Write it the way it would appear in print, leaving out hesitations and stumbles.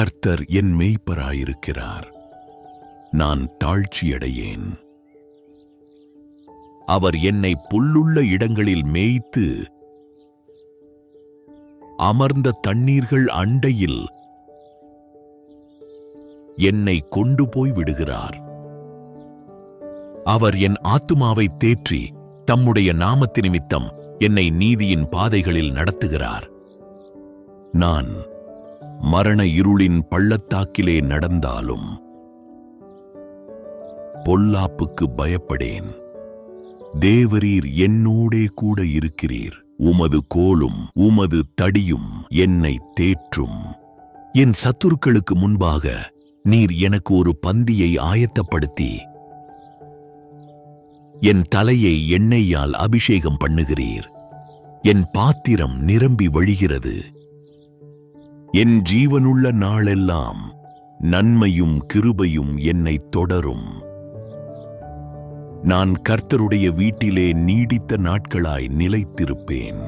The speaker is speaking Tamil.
கர்த்தர் என் மேய்ப்பராயிருக்கிறார், நான் தாழ்ச்சியடையேன். அவர் என்னை புல்லுள்ள இடங்களில் மேய்த்து அமர்ந்த தண்ணீர்கள் அண்டையில் என்னை கொண்டு போய் விடுகிறார். அவர் என் ஆத்துமாவை தேற்றி தம்முடைய நாமத்து நிமித்தம் என்னை நீதியின் பாதைகளில் நடத்துகிறார். நான் மரண இருளின் பள்ளத்தாக்கிலே நடந்தாலும் பொல்லாப்புக்கு பயப்படேன். தேவரீர் என்னோடே கூட இருக்கிறீர். உமது கோலும் உமது தடியும் என்னை தேற்றும். என் சத்துருக்களுக்கு முன்பாக நீர் எனக்கு ஒரு பந்தியை ஆயத்தப்படுத்தி என் தலையை எண்ணெயால் அபிஷேகம் பண்ணுகிறீர். என் பாத்திரம் நிரம்பி வழிகிறது. என் ஜீவனுள்ள நாளெல்லாம் நன்மையும் கிருபையும் என்னை தொடரும். நான் கர்த்தருடைய வீட்டிலே நீடித்த நாட்களாய் நிலைத்திருப்பேன்.